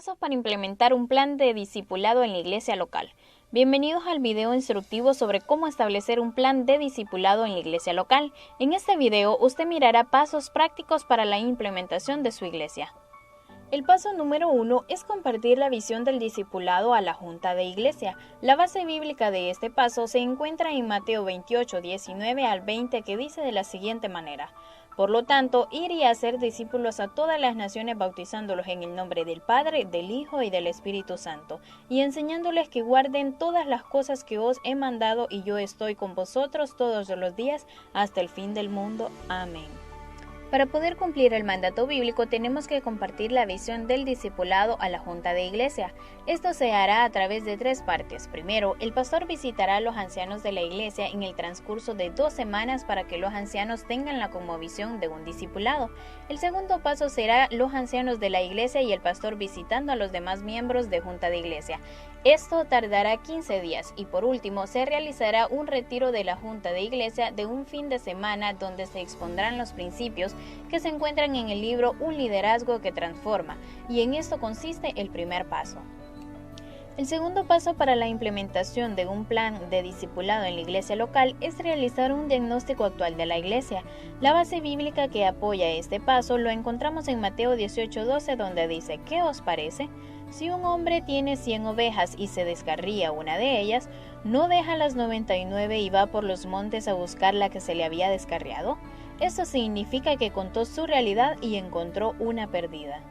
Pasos para implementar un plan de discipulado en la iglesia local. Bienvenidos al video instructivo sobre cómo establecer un plan de discipulado en la iglesia local. En este video usted mirará pasos prácticos para la implementación de su iglesia. El paso número 1 es compartir la visión del discipulado a la junta de iglesia. La base bíblica de este paso se encuentra en Mateo 28, 19 al 20, que dice de la siguiente manera: Por lo tanto, ir y hacer discípulos a todas las naciones, bautizándolos en el nombre del Padre, del Hijo y del Espíritu Santo, y enseñándoles que guarden todas las cosas que os he mandado, y yo estoy con vosotros todos los días hasta el fin del mundo. Amén. Para poder cumplir el mandato bíblico tenemos que compartir la visión del discipulado a la junta de iglesia. Esto se hará a través de 3 partes. Primero, el pastor visitará a los ancianos de la iglesia en el transcurso de 2 semanas para que los ancianos tengan la cosmovisión de un discipulado. El segundo paso será los ancianos de la iglesia y el pastor visitando a los demás miembros de junta de iglesia. Esto tardará 15 días y por último se realizará un retiro de la junta de iglesia de un fin de semana donde se expondrán los principios que se encuentran en el libro Un liderazgo que transforma, y en esto consiste el primer paso. El segundo paso para la implementación de un plan de discipulado en la iglesia local es realizar un diagnóstico actual de la iglesia. La base bíblica que apoya este paso lo encontramos en Mateo 18:12, donde dice: ¿Qué os parece? Si un hombre tiene 100 ovejas y se descarría una de ellas, ¿no deja las 99 y va por los montes a buscar la que se le había descarriado? Eso significa que contó su realidad y encontró una perdida.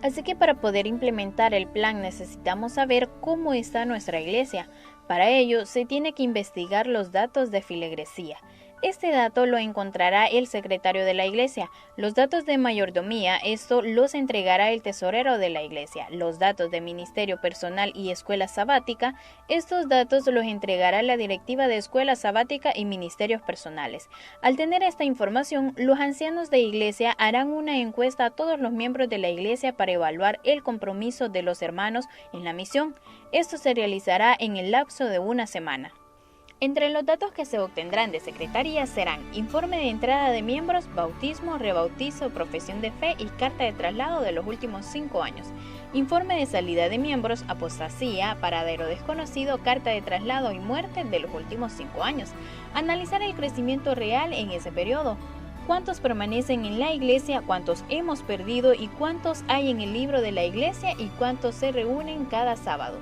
Así que para poder implementar el plan necesitamos saber cómo está nuestra iglesia. Para ello se tiene que investigar los datos de feligresía. Este dato lo encontrará el secretario de la iglesia. Los datos de mayordomía, esto los entregará el tesorero de la iglesia. Los datos de ministerio personal y escuela sabática, estos datos los entregará la directiva de escuela sabática y ministerios personales. Al tener esta información, los ancianos de iglesia harán una encuesta a todos los miembros de la iglesia para evaluar el compromiso de los hermanos en la misión. Esto se realizará en el lapso de una semana. Entre los datos que se obtendrán de secretaría serán informe de entrada de miembros, bautismo, rebautizo, profesión de fe y carta de traslado de los últimos 5 años, informe de salida de miembros, apostasía, paradero desconocido, carta de traslado y muerte de los últimos 5 años, analizar el crecimiento real en ese periodo, cuántos permanecen en la iglesia, cuántos hemos perdido y cuántos hay en el libro de la iglesia y cuántos se reúnen cada sábado.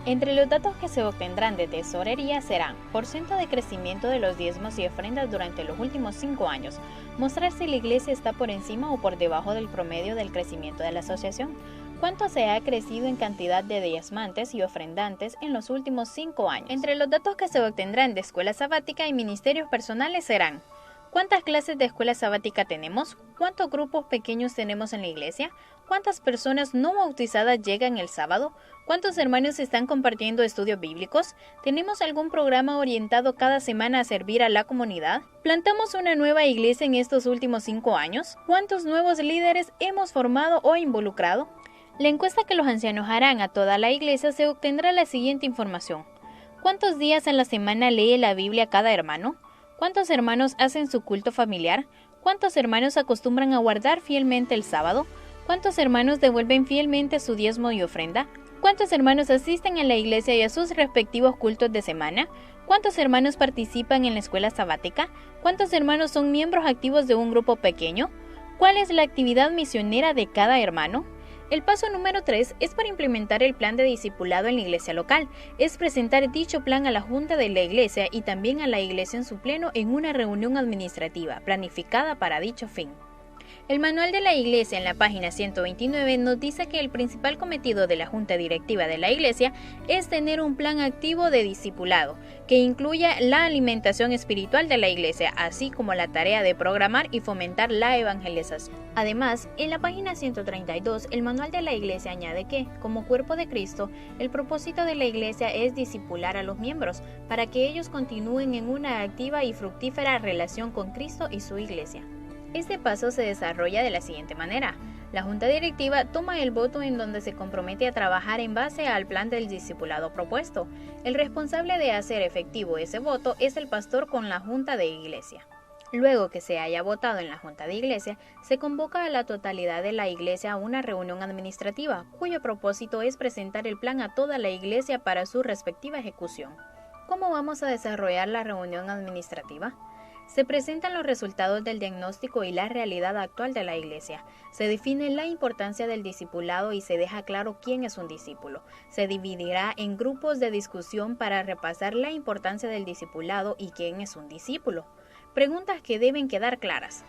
Entre los datos que se obtendrán de tesorería serán porcentaje de crecimiento de los diezmos y ofrendas durante los últimos 5 años, mostrar si la iglesia está por encima o por debajo del promedio del crecimiento de la asociación, cuánto se ha crecido en cantidad de diezmantes y ofrendantes en los últimos 5 años. Entre los datos que se obtendrán de escuela sabática y ministerios personales serán: ¿cuántas clases de escuela sabática tenemos? ¿Cuántos grupos pequeños tenemos en la iglesia? ¿Cuántas personas no bautizadas llegan el sábado? ¿Cuántos hermanos están compartiendo estudios bíblicos? ¿Tenemos algún programa orientado cada semana a servir a la comunidad? ¿Plantamos una nueva iglesia en estos últimos 5 años? ¿Cuántos nuevos líderes hemos formado o involucrado? La encuesta que los ancianos harán a toda la iglesia se obtendrá la siguiente información: ¿cuántos días en la semana lee la Biblia cada hermano? ¿Cuántos hermanos hacen su culto familiar? ¿Cuántos hermanos acostumbran a guardar fielmente el sábado? ¿Cuántos hermanos devuelven fielmente su diezmo y ofrenda? ¿Cuántos hermanos asisten a la iglesia y a sus respectivos cultos de semana? ¿Cuántos hermanos participan en la escuela sabática? ¿Cuántos hermanos son miembros activos de un grupo pequeño? ¿Cuál es la actividad misionera de cada hermano? El paso número 3 es para implementar el plan de discipulado en la iglesia local. Es presentar dicho plan a la junta de la iglesia y también a la iglesia en su pleno en una reunión administrativa planificada para dicho fin. El manual de la iglesia en la página 129 nos dice que el principal cometido de la junta directiva de la iglesia es tener un plan activo de discipulado, que incluya la alimentación espiritual de la iglesia, así como la tarea de programar y fomentar la evangelización. Además, en la página 132, el manual de la iglesia añade que, como cuerpo de Cristo, el propósito de la iglesia es discipular a los miembros, para que ellos continúen en una activa y fructífera relación con Cristo y su iglesia. Este paso se desarrolla de la siguiente manera. La junta directiva toma el voto en donde se compromete a trabajar en base al plan del discipulado propuesto. El responsable de hacer efectivo ese voto es el pastor con la junta de iglesia. Luego que se haya votado en la Junta de Iglesia, se convoca a la totalidad de la Iglesia a una reunión administrativa, cuyo propósito es presentar el plan a toda la Iglesia para su respectiva ejecución. ¿Cómo vamos a desarrollar la reunión administrativa? Se presentan los resultados del diagnóstico y la realidad actual de la Iglesia. Se define la importancia del discipulado y se deja claro quién es un discípulo. Se dividirá en grupos de discusión para repasar la importancia del discipulado y quién es un discípulo. Preguntas que deben quedar claras.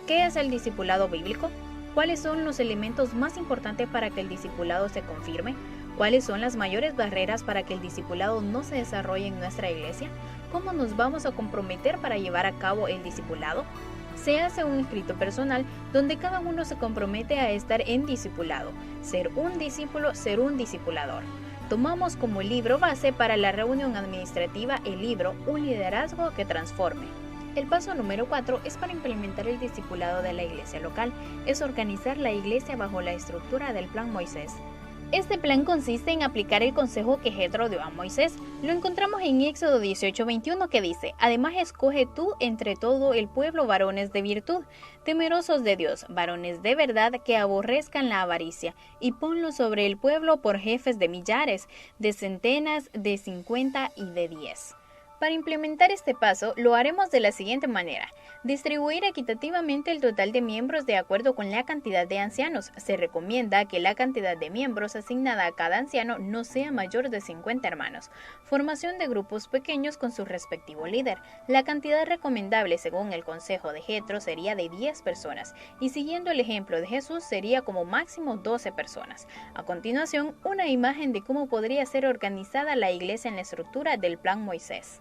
¿Qué es el discipulado bíblico? ¿Cuáles son los elementos más importantes para que el discipulado se confirme? ¿Cuáles son las mayores barreras para que el discipulado no se desarrolle en nuestra iglesia? ¿Cómo nos vamos a comprometer para llevar a cabo el discipulado? Se hace un escrito personal donde cada uno se compromete a estar en discipulado, ser un discípulo, ser un discipulador. Tomamos como libro base para la reunión administrativa el libro Un liderazgo que transforme. El paso número 4 es para implementar el discipulado de la iglesia local, es organizar la iglesia bajo la estructura del Plan Moisés. Este plan consiste en aplicar el consejo que Jetro dio a Moisés. Lo encontramos en Éxodo 18:21 que dice: Además escoge tú entre todo el pueblo varones de virtud, temerosos de Dios, varones de verdad que aborrezcan la avaricia, y ponlos sobre el pueblo por jefes de millares, de centenas, de 50 y de 10. Para implementar este paso, lo haremos de la siguiente manera. Distribuir equitativamente el total de miembros de acuerdo con la cantidad de ancianos. Se recomienda que la cantidad de miembros asignada a cada anciano no sea mayor de 50 hermanos. Formación de grupos pequeños con su respectivo líder. La cantidad recomendable según el consejo de Jetro sería de 10 personas y siguiendo el ejemplo de Jesús sería como máximo 12 personas. A continuación, una imagen de cómo podría ser organizada la iglesia en la estructura del Plan Moisés.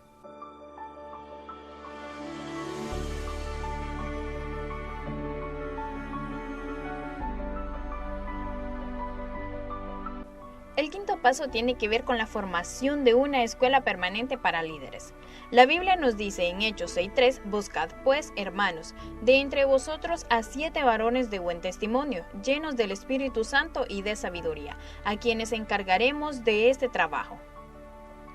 El quinto paso tiene que ver con la formación de una escuela permanente para líderes. La Biblia nos dice en Hechos 6:3, buscad pues, hermanos, de entre vosotros a 7 varones de buen testimonio, llenos del Espíritu Santo y de sabiduría, a quienes encargaremos de este trabajo.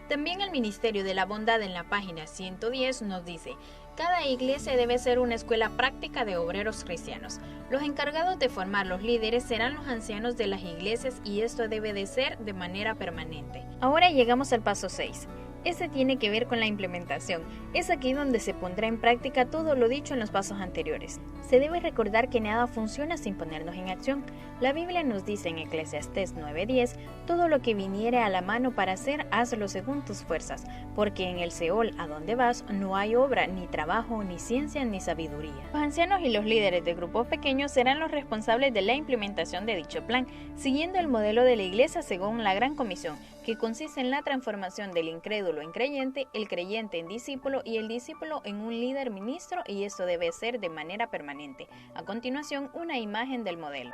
También el Ministerio de la Bondad en la página 110 nos dice: cada iglesia debe ser una escuela práctica de obreros cristianos. Los encargados de formar los líderes serán los ancianos de las iglesias y esto debe de ser de manera permanente. Ahora llegamos al paso 6. Este tiene que ver con la implementación. Es aquí donde se pondrá en práctica todo lo dicho en los pasos anteriores. Se debe recordar que nada funciona sin ponernos en acción. La Biblia nos dice en Eclesiastés 9:10, todo lo que viniere a la mano para hacer, hazlo según tus fuerzas, porque en el Seol a donde vas no hay obra, ni trabajo, ni ciencia, ni sabiduría. Los ancianos y los líderes de grupos pequeños serán los responsables de la implementación de dicho plan, siguiendo el modelo de la iglesia según la Gran Comisión, que consiste en la transformación del incrédulo en creyente, el creyente en discípulo y el discípulo en un líder ministro, y esto debe ser de manera permanente. A continuación, una imagen del modelo.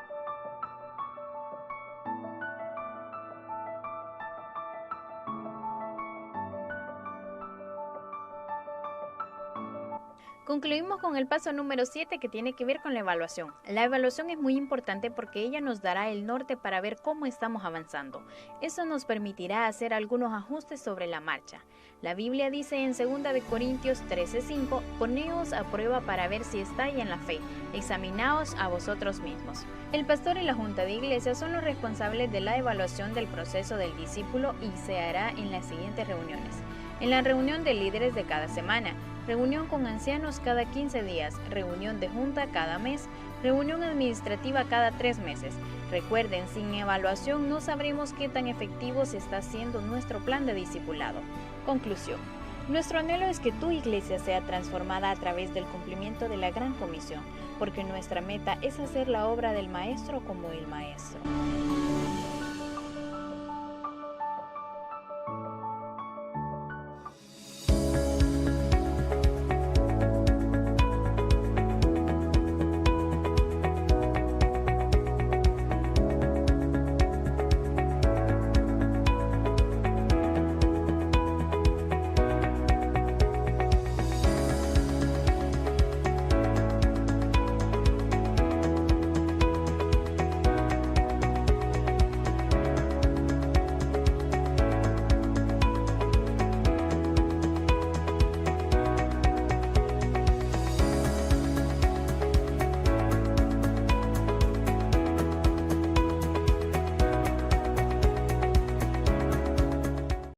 Concluimos con el paso número 7 que tiene que ver con la evaluación. La evaluación es muy importante porque ella nos dará el norte para ver cómo estamos avanzando. Eso nos permitirá hacer algunos ajustes sobre la marcha. La Biblia dice en 2 de Corintios 13:5, poneos a prueba para ver si estáis en la fe, examinaos a vosotros mismos. El pastor y la junta de iglesia son los responsables de la evaluación del proceso del discípulo y se hará en las siguientes reuniones. En la reunión de líderes de cada semana, reunión con ancianos cada 15 días, reunión de junta cada mes, reunión administrativa cada 3 meses. Recuerden, sin evaluación no sabremos qué tan efectivo se está haciendo nuestro plan de discipulado. Conclusión. Nuestro anhelo es que tu iglesia sea transformada a través del cumplimiento de la Gran Comisión, porque nuestra meta es hacer la obra del Maestro como el Maestro.